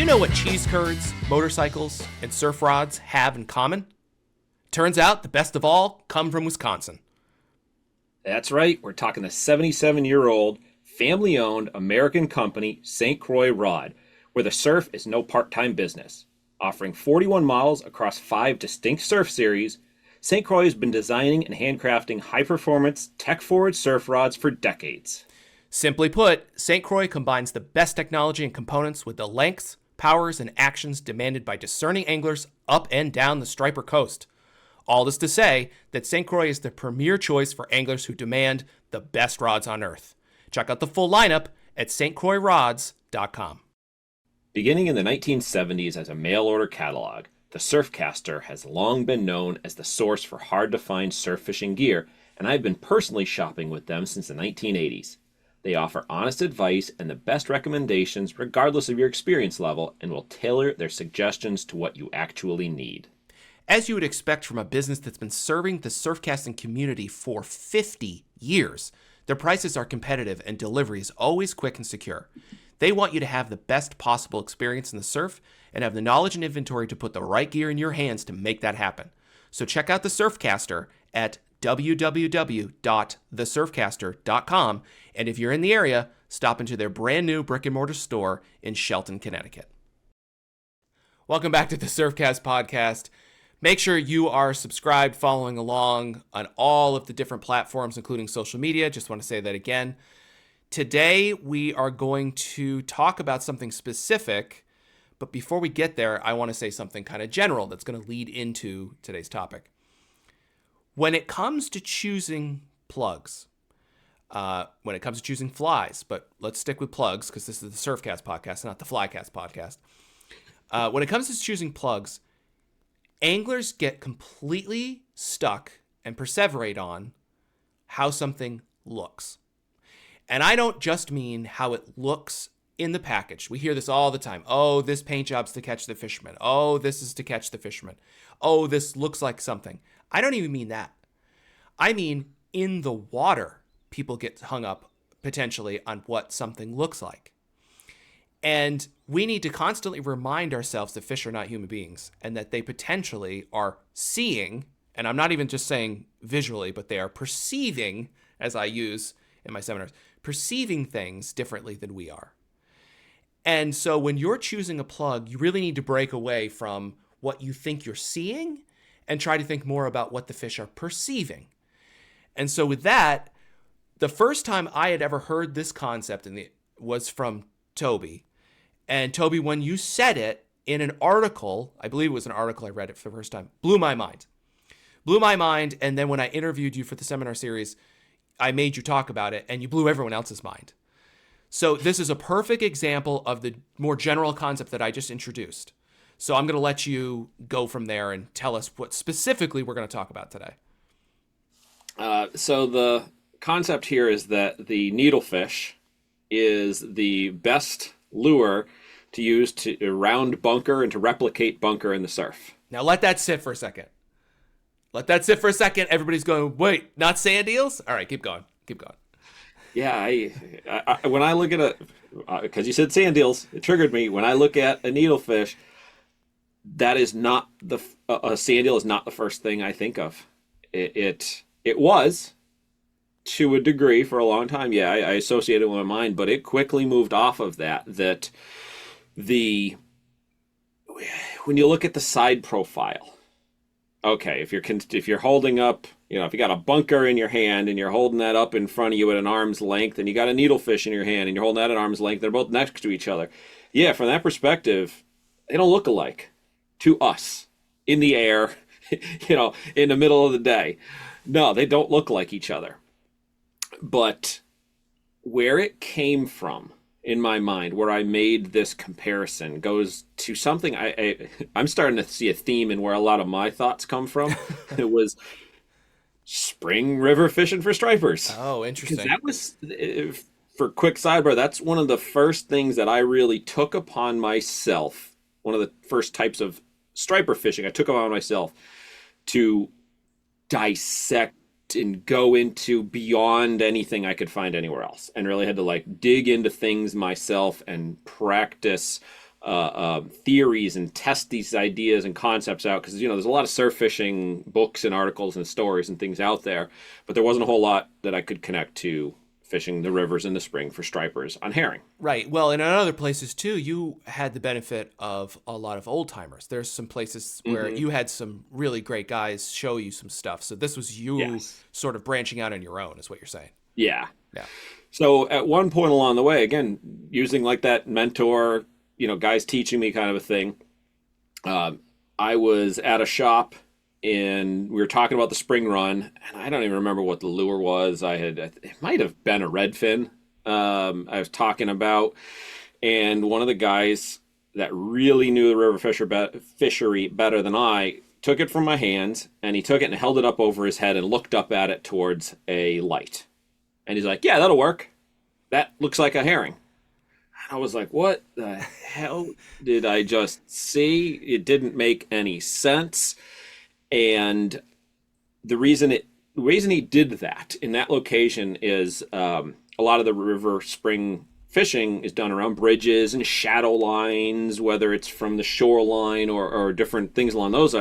you know what cheese curds, motorcycles, and surf rods have in common? Turns out the best of all come from Wisconsin. That's right. We're talking the 77-year-old, family-owned American company, St. Croix Rod, where the surf is no part-time business. Offering 41 models across 5 distinct surf series, St. Croix has been designing and handcrafting high-performance, tech-forward surf rods for decades. Simply put, St. Croix combines the best technology and components with the lengths, powers, and actions demanded by discerning anglers up and down the Striper coast. All this to say that St. Croix is the premier choice for anglers who demand the best rods on earth. Check out the full lineup at stcroixrods.com. Beginning in the 1970s as a mail-order catalog, the Surfcaster has long been known as the source for hard-to-find surf fishing gear, and I've been personally shopping with them since the 1980s. They offer honest advice and the best recommendations regardless of your experience level, and will tailor their suggestions to what you actually need. As you would expect from a business that's been serving the surfcasting community for 50 years, their prices are competitive and delivery is always quick and secure. They want you to have the best possible experience in the surf and have the knowledge and inventory to put the right gear in your hands to make that happen. So check out the Surfcaster at www.thesurfcaster.com, and if you're in the area, stop into their brand new brick and mortar store in Shelton, Connecticut. Welcome back to the Surfcast Podcast. Make sure you are subscribed, following along on all of the different platforms, including social media. Just want to say that again. Today, we are going to talk about something specific, but before we get there, I want to say something kind of general that's going to lead into today's topic. When it comes to choosing plugs, when it comes to choosing flies, but let's stick with plugs because this is the Surfcast Podcast, not the Flycast Podcast. When it comes to choosing plugs, anglers get completely stuck and perseverate on how something looks. And I don't just mean how it looks in the package. We hear this all the time. Oh, this paint job's to catch the fisherman. Oh, this is to catch the fisherman. Oh, this looks like something. I don't even mean that. I mean, in the water, people get hung up potentially on what something looks like. And we need to constantly remind ourselves that fish are not human beings and that they potentially are seeing, and I'm not even just saying visually, but they are perceiving, as I use in my seminars, perceiving things differently than we are. And so when you're choosing a plug, you really need to break away from what you think you're seeing and try to think more about what the fish are perceiving. And so with that, the first time I had ever heard this concept was from Toby. And Toby, when you said it in an article, I believe it was an article I read it for the first time, blew my mind. And then when I interviewed you for the seminar series, I made you talk about it and you blew everyone else's mind. So this is a perfect example of the more general concept that I just introduced. So I'm going to let you go from there and tell us what specifically we're going to talk about today. So the concept here is that the needlefish is the best lure to use to round bunker and to replicate bunker in the surf. Now let that sit for a second. Everybody's going, wait, not sand eels? All right, keep going. Yeah, I when I look at it, because you said sand eels, it triggered me. When I look at a needlefish, that is not a sand eel is not the first thing I think of. It was, to a degree, for a long time. Yeah, I associated it with my mind, but it quickly moved off of that. When you look at the side profile, okay, if you're holding up, if you got a bunker in your hand and you're holding that up in front of you at an arm's length, and you got a needlefish in your hand and you're holding that at arm's length, they're both next to each other. Yeah, from that perspective, they don't look alike to us in the air, in the middle of the day. No, they don't look like each other. But where it came from in my mind, where I made this comparison, goes to something I'm starting to see a theme in where a lot of my thoughts come from. It was spring river fishing for stripers. Oh, interesting. That was, for quick sidebar, that's one of the first things that I really took upon myself. One of the first types of striper fishing I took upon myself to dissect and go into beyond anything I could find anywhere else, and really had to dig into things myself and practice theories and test these ideas and concepts out, because there's a lot of surf fishing books and articles and stories and things out there, but there wasn't a whole lot that I could connect to fishing the rivers in the spring for stripers on herring. Right. Well, and in other places too, you had the benefit of a lot of old timers. There's some places where you had some really great guys show you some stuff. So this was you sort of branching out on your own, is what you're saying. Yeah. Yeah. So at one point along the way, again, using like that mentor, guys teaching me kind of a thing, I was at a shop and we were talking about the spring run, and I don't even remember what the lure was. It might have been a redfin I was talking about, and one of the guys that really knew the river fishery better than I took it from my hands, and he took it and held it up over his head and looked up at it towards a light. And he's like, "Yeah, that'll work. That looks like a herring." I was like, what the hell did I just see? It didn't make any sense. And the reason he did that in that location is a lot of the river spring fishing is done around bridges and shadow lines, whether it's from the shoreline or different things along those.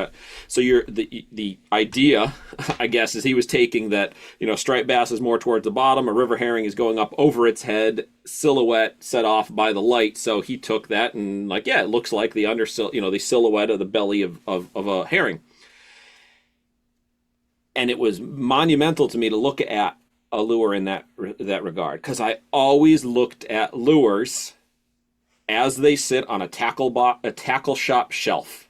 So the idea, I guess, is he was taking that, striped bass is more towards the bottom, a river herring is going up over its head, silhouette set off by the light. So he took that and it looks like the the silhouette of the belly of a herring. And it was monumental to me to look at a lure in that regard, because I always looked at lures as they sit on a tackle shop shelf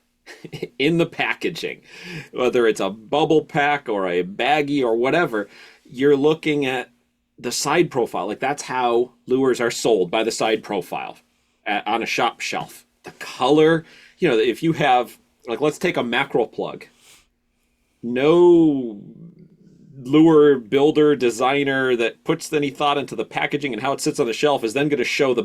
in the packaging, whether it's a bubble pack or a baggie or whatever. You're looking at the side profile. Like, that's how lures are sold, by the side profile on a shop shelf. The color, if you have, let's take a mackerel plug. No lure builder, designer that puts any thought into the packaging and how it sits on the shelf is then going to show the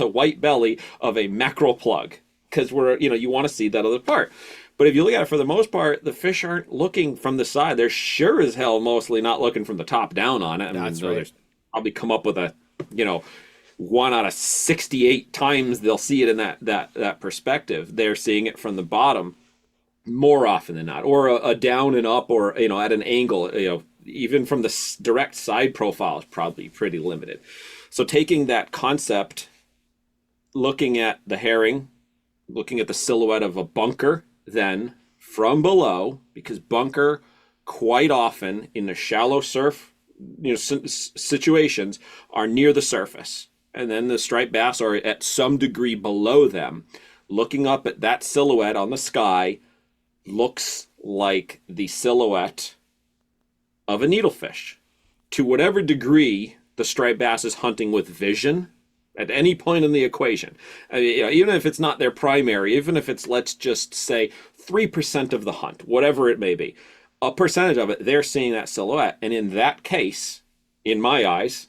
white belly of a mackerel plug, because you want to see that other part. But if you look at it, for the most part, the fish aren't looking from the side. They're sure as hell mostly not looking from the top down on it. That's right. There's probably come up with a 1 out of 68 times they'll see it in that perspective. They're seeing it from the bottom more often than not, or a down and up, or at an angle. Even from the direct side profile is probably pretty limited. So taking that concept, looking at the herring, looking at the silhouette of a bunker, then from below, because bunker quite often in the shallow surf situations are near the surface, and then the striped bass are at some degree below them. Looking up at that silhouette on the sky looks like the silhouette of a needlefish. To whatever degree the striped bass is hunting with vision at any point in the equation, even if it's not their primary, even if it's, let's just say, 3% of the hunt, whatever it may be, a percentage of it, they're seeing that silhouette. And in that case, in my eyes,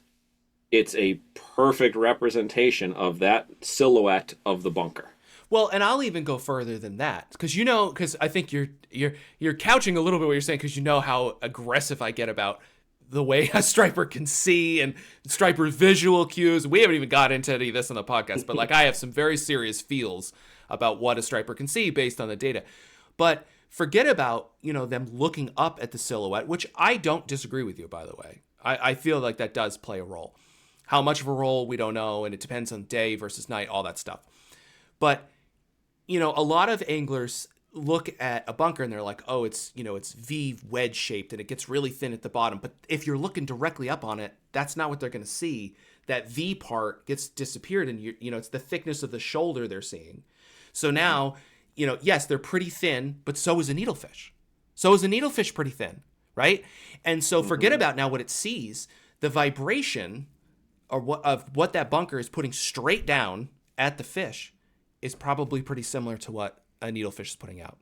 it's a perfect representation of that silhouette of the bunker. Well, and I'll even go further than that, because I think you're couching a little bit what you're saying, because how aggressive I get about the way a striper can see and striper's visual cues. We haven't even got into any of this on the podcast, but I have some very serious feels about what a striper can see based on the data. But forget about, them looking up at the silhouette, which I don't disagree with you, by the way. I feel like that does play a role. How much of a role, we don't know, and it depends on day versus night, all that stuff. But a lot of anglers look at a bunker and they're like, oh, it's V wedge shaped and it gets really thin at the bottom. But if you're looking directly up on it, that's not what they're going to see. That V part gets disappeared, and it's the thickness of the shoulder they're seeing. So now, yes, they're pretty thin, but so is a needlefish. So is a needlefish pretty thin, right? And so forget about now what it sees. The vibration of what that bunker is putting straight down at the fish is probably pretty similar to what a needlefish is putting out,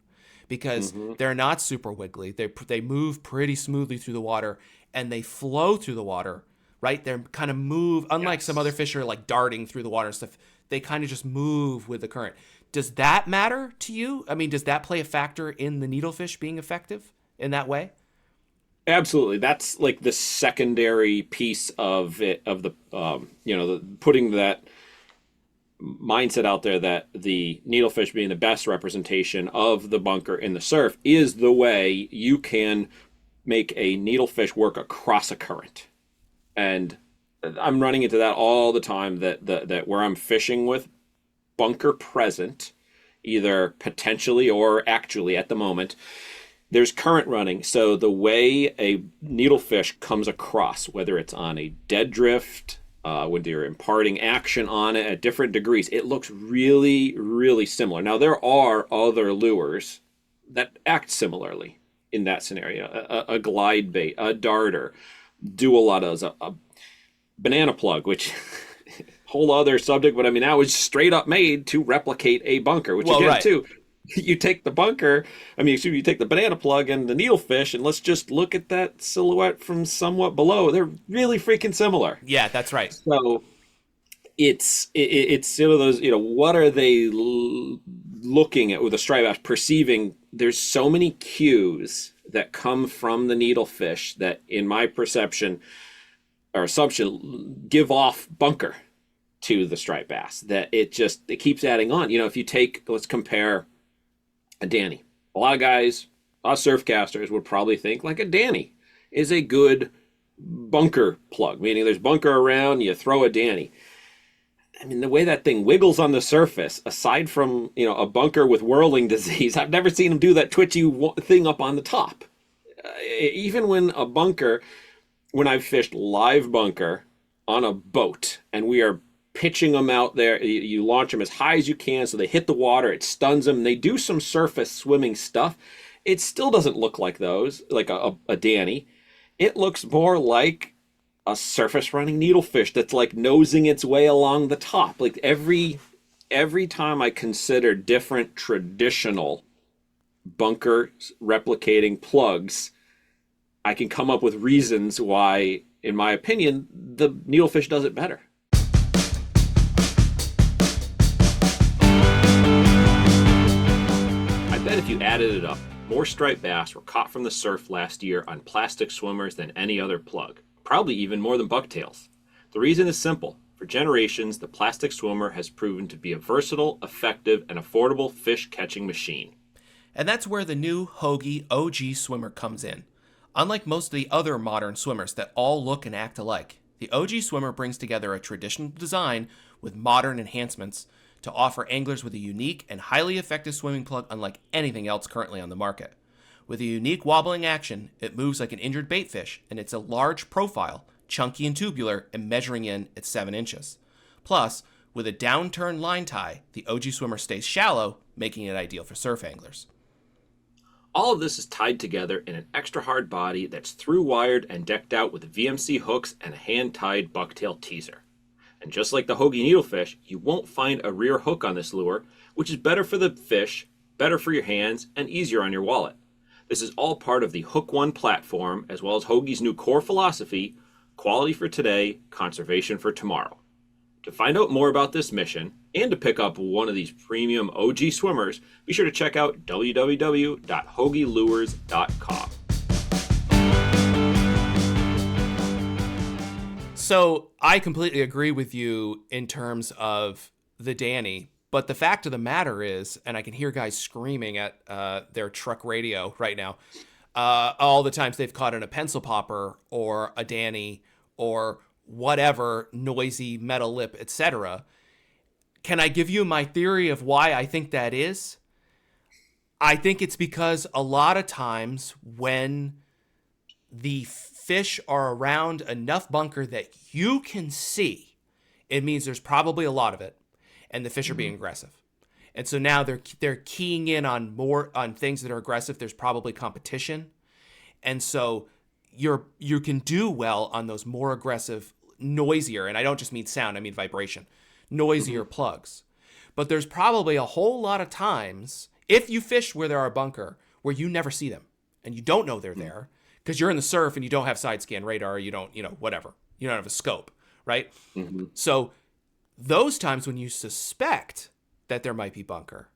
because they're not super wiggly. They move pretty smoothly through the water, and they flow through the water, right? They're kind of move, unlike some other fish are like darting through the water and stuff. They kind of just move with the current. Does that matter to you? I mean, does that play a factor in the needlefish being effective in that way? Absolutely. That's like the secondary piece of it, of the, putting that mindset out there that the needlefish being the best representation of the bunker in the surf is the way you can make a needlefish work across a current. And I'm running into that all the time, that where I'm fishing with bunker present, either potentially or actually at the moment, there's current running. So the way a needlefish comes across, whether it's on a dead drift, when you're imparting action on it at different degrees, it looks really, really similar. Now, there are other lures that act similarly in that scenario. A glide bait, a darter, do a lot of those. A banana plug, which whole other subject, but I mean, that was straight up made to replicate a bunker, which again, right. Too, you take the bunker, you take the banana plug and the needlefish, and let's just look at that silhouette from somewhat below. They're really freaking similar. Yeah, that's right. So it's sort of those, what are they looking at with a striped bass, perceiving? There's so many cues that come from the needlefish that, in my perception or assumption, give off bunker to the striped bass, that it keeps adding on. If you let's compare a Danny. A lot of guys, a lot of surfcasters would probably think like a Danny is a good bunker plug, meaning there's bunker around, you throw a Danny. I mean, the way that thing wiggles on the surface, aside from, a bunker with whirling disease, I've never seen them do that twitchy thing up on the top. Even when I've fished live bunker on a boat and we are pitching them out there, you launch them as high as you can so they hit the water, it stuns them, they do some surface swimming stuff. It still doesn't look like those, like a Danny. It looks more like a surface running needlefish that's like nosing its way along the top. Like every time I consider different traditional bunker replicating plugs, I can come up with reasons why, in my opinion, the needlefish does it better. I bet if you added it up, more striped bass were caught from the surf last year on plastic swimmers than any other plug, probably even more than bucktails. The reason is simple. For generations, the plastic swimmer has proven to be a versatile, effective, and affordable fish catching machine. And that's where the new Hogy OG Swimmer comes in. Unlike most of the other modern swimmers that all look and act alike, the OG Swimmer brings together a traditional design with modern enhancements to offer anglers with a unique and highly effective swimming plug unlike anything else currently on the market. With a unique wobbling action, it moves like an injured baitfish, and it's a large profile, chunky and tubular, and measuring in at 7 inches. Plus, with a downturn line tie, the OG Swimmer stays shallow, making it ideal for surf anglers. All of this is tied together in an extra hard body that's through-wired and decked out with VMC hooks and a hand-tied bucktail teaser. And just like the Hogy needlefish, you won't find a rear hook on this lure, which is better for the fish, better for your hands, and easier on your wallet. This is all part of the Hook One platform, as well as Hogy's new core philosophy, quality for today, conservation for tomorrow. To find out more about this mission, and to pick up one of these premium OG swimmers, be sure to check out www.hogylures.com. So I completely agree with you in terms of the Danny, but the fact of the matter is, and I can hear guys screaming at their truck radio right now, all the times they've caught in a pencil popper or a Danny or whatever noisy metal lip, etc. Can I give you my theory of why I think that is? I think it's because a lot of times when the fish are around enough bunker that you can see, it means there's probably a lot of it, and the fish are being aggressive. And so now they're keying in on things that are aggressive. There's probably competition. And so you can do well on those more aggressive, noisier, and I don't just mean sound, I mean vibration, noisier plugs. But there's probably a whole lot of times, if you fish where there are bunker, where you never see them and you don't know they're there because you're in the surf and you don't have side scan radar, you don't, whatever. You don't have a scope, right? Mm-hmm. So those times when you suspect that there might be bunker,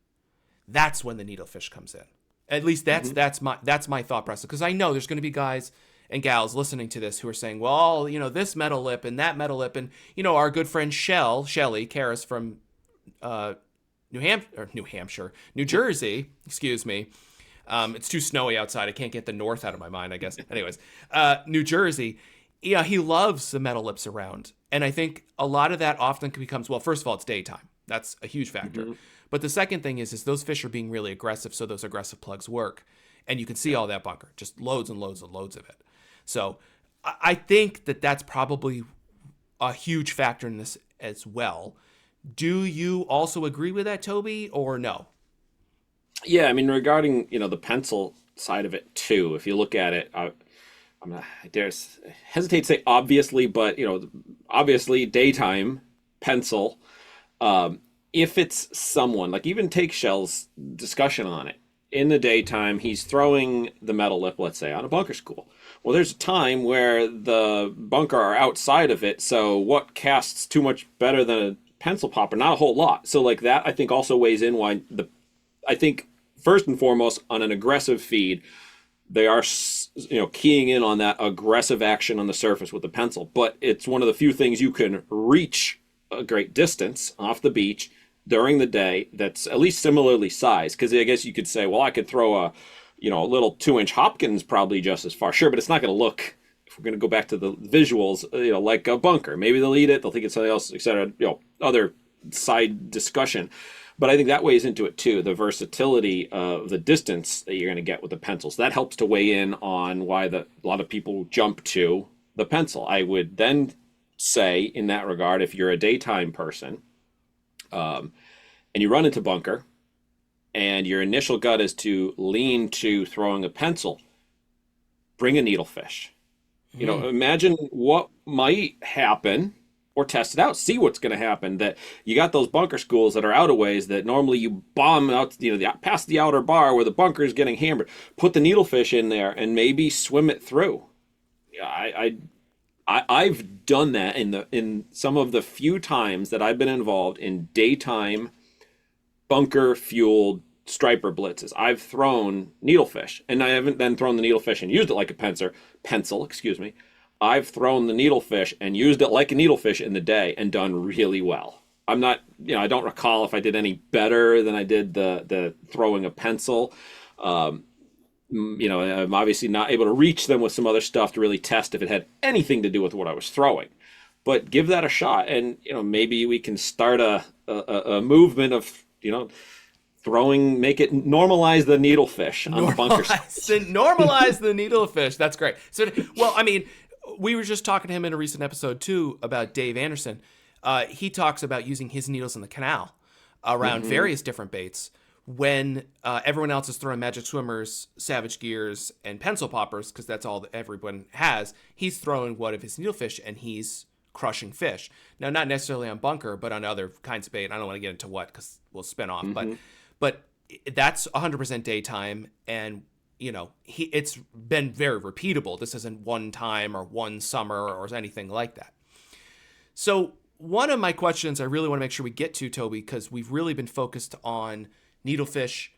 that's when the needlefish comes in. At least that's my thought process, because I know there's going to be guys and gals listening to this who are saying, well, this metal lip and that metal lip, and our good friend Shelly Karras from New Jersey, excuse me. It's too snowy outside. I can't get the north out of my mind, I guess. Anyways, New Jersey, yeah, he loves the metal lips around. And I think a lot of that often becomes, well, first of all, it's daytime. That's a huge factor. Mm-hmm. But the second thing is those fish are being really aggressive, so those aggressive plugs work. And you can see all that bunker, just loads and loads and loads of it. So I think that that's probably a huge factor in this as well. Do you also agree with that, Toby, or no? Yeah, I mean, regarding, the pencil side of it too, if you look at it, I hesitate to say obviously, but, obviously daytime pencil, if it's someone, like even take Shell's discussion on it, in the daytime, he's throwing the metal lip, let's say, on a bunker school. Well, there's a time where the bunker are outside of it, so what casts too much better than a pencil popper? Not a whole lot. So like that, I think also weighs in why I think first and foremost on an aggressive feed, they are, keying in on that aggressive action on the surface with the pencil. But it's one of the few things you can reach a great distance off the beach during the day that's at least similarly sized. Because I guess you could say, well, I could throw a little 2-inch Hopkins probably just as far. Sure, but it's not going to look, if we're going to go back to the visuals, like a bunker. Maybe they'll eat it, they'll think it's something else, etc. Other side discussion. But I think that weighs into it too, the versatility of the distance that you're going to get with the pencils. That helps to weigh in on why a lot of people jump to the pencil. I would then say in that regard, if you're a daytime person, and you run into bunker, and your initial gut is to lean to throwing a pencil, bring a needlefish. Imagine what might happen, or test it out, see what's going to happen. That you got those bunker schools that are out of ways that normally you bomb out, past the outer bar where the bunker is getting hammered. Put the needlefish in there and maybe swim it through. I've done that in some of the few times that I've been involved in daytime bunker fueled striper blitzes. I've thrown needlefish, and I haven't then thrown the needlefish and used it like a pencil. I've thrown the needlefish and used it like a needlefish in the day and done really well. I'm not, I don't recall if I did any better than I did the throwing a pencil. I'm obviously not able to reach them with some other stuff to really test if it had anything to do with what I was throwing. But give that a shot, and maybe we can start a movement of normalize the needlefish on the bunker. Normalize the needlefish. That's great. So, well, I mean, we were just talking to him in a recent episode too about Dave Anderson. He talks about using his needles in the canal around various different baits when everyone else is throwing Magic Swimmers, Savage Gears, and pencil poppers, because that's all that everyone has. He's throwing one of his needlefish and he's crushing fish. Now, not necessarily on bunker, but on other kinds of bait. I don't want to get into what because we'll spin off. But that's 100% daytime, and it's been very repeatable. This isn't one time or one summer or anything like that. So one of my questions I really want to make sure we get to, Toby, because we've really been focused on needlefish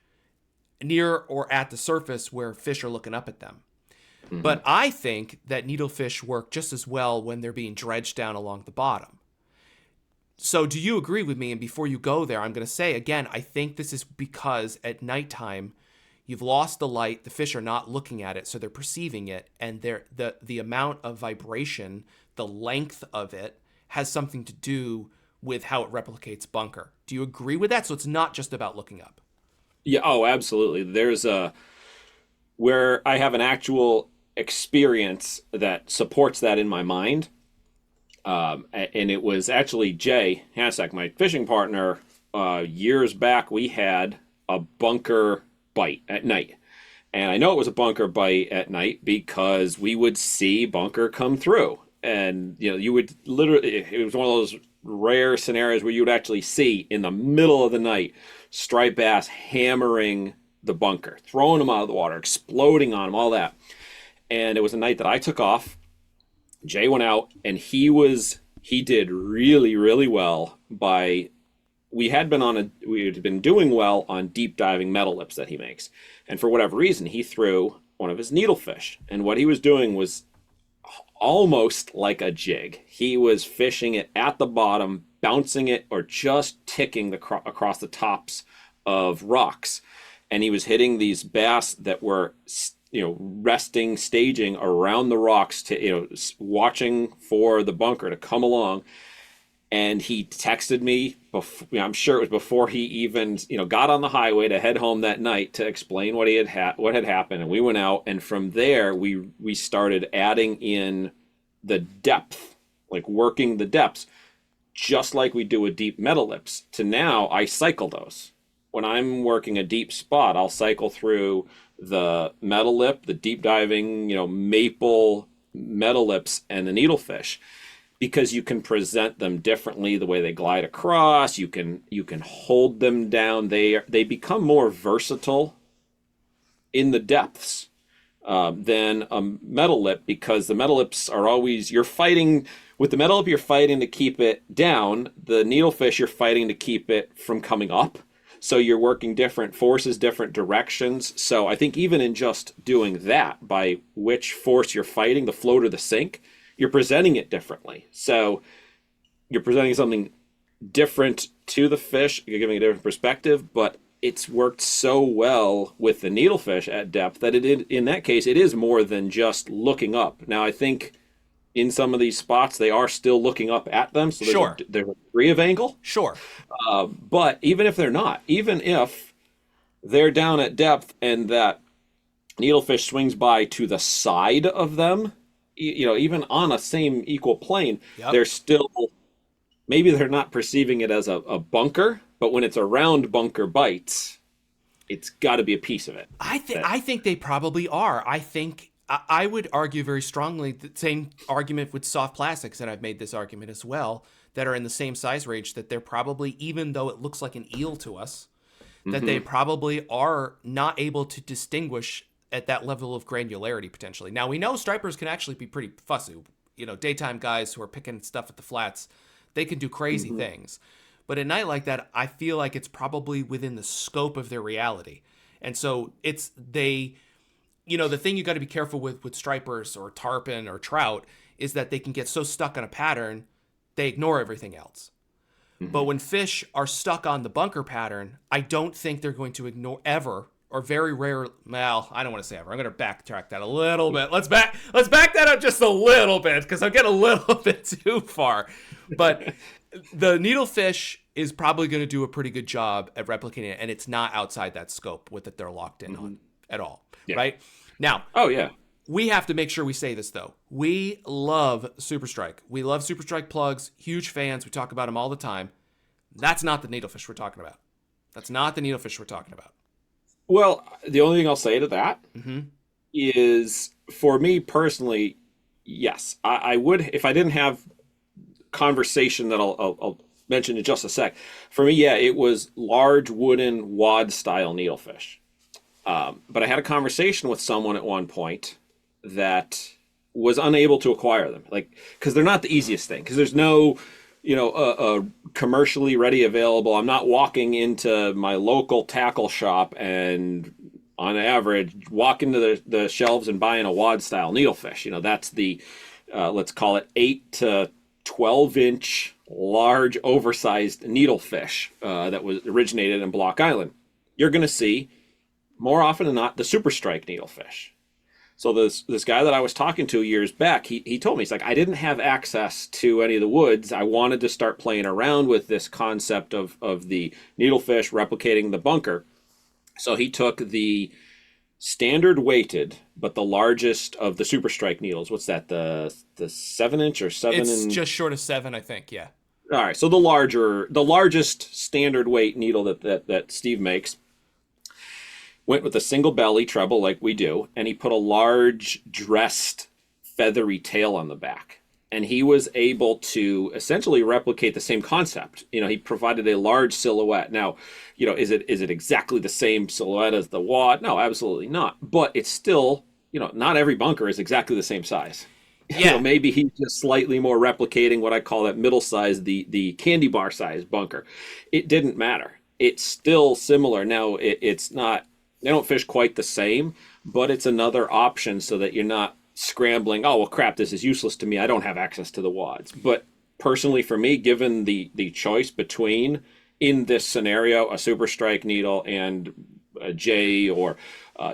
near or at the surface where fish are looking up at them. But I think that needlefish work just as well when they're being dredged down along the bottom. So do you agree with me? And before you go there, I'm going to say again, I think this is because at nighttime, you've lost the light, the fish are not looking at it, so they're perceiving it, and the amount of vibration, the length of it, has something to do with how it replicates bunker. Do you agree with that? So it's not just about looking up. Yeah, oh, absolutely. There's where I have an actual experience that supports that in my mind. And it was actually Jay Hasek, my fishing partner. Years back, we had a bunker bite at night. And I know it was a bunker bite at night because we would see bunker come through. And, you would literally, it was one of those rare scenarios where you would actually see in the middle of the night striped bass hammering the bunker, throwing them out of the water, exploding on them, all that. And it was a night that I took off. Jay went out, and he did really, really well we had been doing well on deep diving metal lips that he makes. And for whatever reason, he threw one of his needlefish. And what he was doing was almost like a jig. He was fishing it at the bottom, bouncing it, or just ticking across the tops of rocks, and he was hitting these bass that were, resting, staging around the rocks to, watching for the bunker to come along. And he texted me, I'm sure it was before he even, got on the highway to head home that night to explain what what had happened. And we went out, and from there we started adding in the depth, like working the depths, just like we do with deep metal lips. To now, I cycle those. When I'm working a deep spot, I'll cycle through the metal lip, the deep diving, maple metal lips, and the needlefish, because you can present them differently, the way they glide across. You can hold them down. They become more versatile in the depths than a metal lip, because the metal lips are always, you're fighting with the metal lip, you're fighting to keep it down. The needlefish, you're fighting to keep it from coming up. So you're working different forces, different directions. So I think even in just doing that, by which force you're fighting, the float or the sink, you're presenting it differently. So you're presenting something different to the fish. You're giving a different perspective, but it's worked so well with the needlefish at depth that in that case, it is more than just looking up. Now, I think in some of these spots, they are still looking up at them. So there's a degree of angle. Sure. But even if they're not, even if they're down at depth and that needlefish swings by to the side of them, even on a same equal plane, they're still, maybe they're not perceiving it as a bunker, but when it's a round bunker bites, it's got to be a piece of it. I think they probably are. I would argue very strongly the same argument with soft plastics, and I've made this argument as well, that are in the same size range, that they're probably, even though it looks like an eel to us, that they probably are not able to distinguish at that level of granularity potentially. Now, we know stripers can actually be pretty fussy. Daytime guys who are picking stuff at the flats, they can do crazy things. But at night like that, I feel like it's probably within the scope of their reality. And so the thing you got to be careful with stripers or tarpon or trout is that they can get so stuck on a pattern, they ignore everything else. But when fish are stuck on the bunker pattern, I don't think they're going to ignore ever, or very rare. Well, I don't want to say ever. I'm going to backtrack that a little bit. Let's back that up just a little bit, because I'm getting a little bit too far. But the needlefish is probably going to do a pretty good job at replicating it, and it's not outside that scope with that they're locked in on at all. Yeah. Right? Now, we have to make sure we say this, though. We love Super Strike. We love Super Strike plugs. Huge fans. We talk about them all the time. That's not the needlefish we're talking about. Well, the only thing I'll say to that is, for me personally, yes, I would, if I didn't have conversation that I'll mention in just a sec. For me, it was large wooden wad style needlefish. But I had a conversation with someone at one point that was unable to acquire them, because they're not the easiest thing, because there's no, a commercially ready available. I'm not walking into my local tackle shop and on average walk into the shelves and buying a wad style needlefish. That's the, let's call it 8 to 12 inch large oversized needlefish that was originated in Block Island. You're going to see more often than not the Super Strike needlefish. So this guy that I was talking to years back, he told me, he's like, I didn't have access to any of the woods. I wanted to start playing around with this concept of the needlefish replicating the bunker. So he took the standard weighted, but the largest of the Super Strike needles. What's that? The 7 inch or 7? It's just short of 7, I think. Yeah. All right. So the largest standard weight needle that Steve makes. Went with a single belly treble like we do, and he put a large dressed feathery tail on the back. And he was able to essentially replicate the same concept. He provided a large silhouette. Now, is it exactly the same silhouette as the wad? No, absolutely not. But it's still, not every bunker is exactly the same size. Yeah. Maybe he's just slightly more replicating what I call that middle size, the candy bar size bunker. It didn't matter. It's still similar. Now, it's not, they don't fish quite the same, but it's another option so that you're not scrambling, oh, well, crap, this is useless to me. I don't have access to the wads. But personally, for me, given the choice between, in this scenario, a Super Strike needle and a Jay or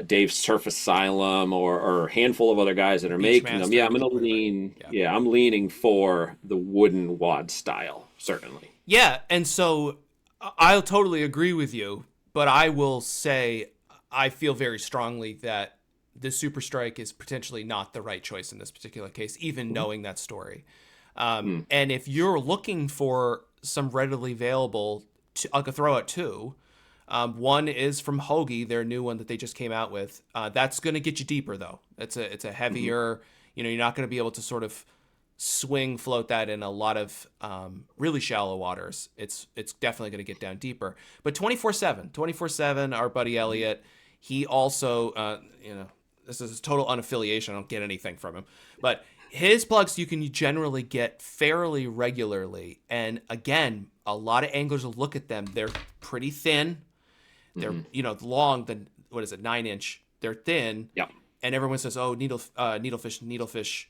Dave's Surf Asylum or a handful of other guys that are making them. Yeah, I'm going to lean. Yeah, I'm leaning for the wooden wad style, certainly. Yeah, and so I'll totally agree with you, but I will say I feel very strongly that the Super Strike is potentially not the right choice in this particular case, even knowing that story. And if you're looking for some readily available, I could throw out two. One is from Hoagie, their new one that they just came out with. That's going to get you deeper, though. It's a heavier, you're not going to be able to sort of float that in a lot of really shallow waters. It's definitely going to get down deeper. But 24/7, our buddy Elliot, he also, this is total unaffiliation. I don't get anything from him. But his plugs you can generally get fairly regularly. And again, a lot of anglers will look at them. They're pretty thin. They're, long, 9-inch. They're thin. Yep. And everyone says, oh, needlefish,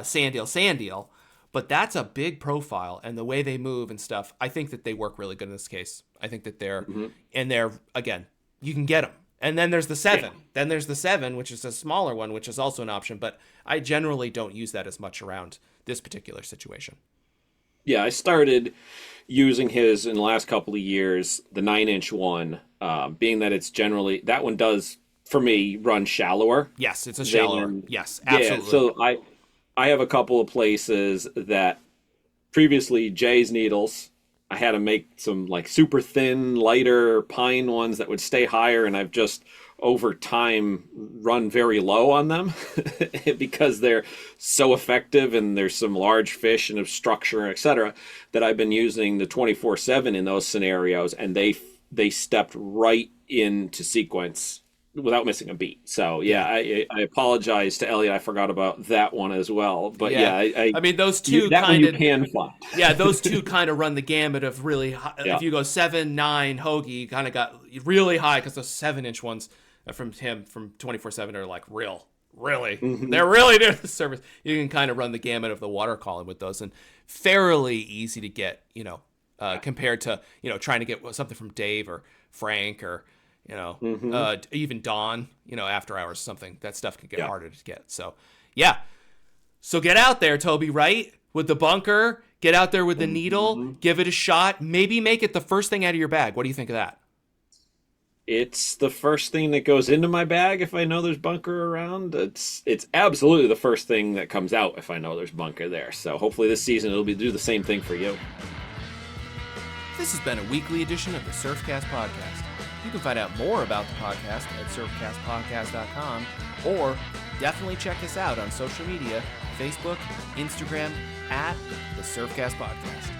sand eel. But that's a big profile. And the way they move and stuff, I think that they work really good in this case. I think that they're, and they're, again, you can get them. And then there's the 7. Yeah. Then there's the 7, which is a smaller one, which is also an option. But I generally don't use that as much around this particular situation. Yeah, I started using his in the last couple of years, the 9-inch one, being that it's generally, that one does, for me, run shallower. Yes, it's a shallower. Yes, absolutely. Yeah, so I have a couple of places that previously Jay's needles, I had to make some like super thin, lighter pine ones that would stay higher, and I've just over time run very low on them because they're so effective and there's some large fish and of structure, etc., that I've been using the 24/7 in those scenarios, and they stepped right into sequence without missing a beat. So yeah, I apologize to Elliot. I forgot about that one as well. But I mean, those two that kind one you can find. Yeah, those two kind of run the gamut of really high. Yeah. If you go 7, 9, Hoagie, you kind of got really high because those 7-inch ones from him from 24/7 are like really, they're really near the surface. You can kind of run the gamut of the water column with those, and fairly easy to get, compared to, trying to get something from Dave or Frank or, even Don, after hours, something. That stuff can get harder to get. So, yeah. So get out there, Toby, right? With the bunker, get out there with the needle, give it a shot. Maybe make it the first thing out of your bag. What do you think of that? It's the first thing that goes into my bag if I know there's bunker around. It's absolutely the first thing that comes out if I know there's bunker there. So hopefully this season it'll do the same thing for you. This has been a weekly edition of the Surfcast Podcast. You can find out more about the podcast at surfcastpodcast.com, or definitely check us out on social media, Facebook, Instagram, at the Surfcast Podcast.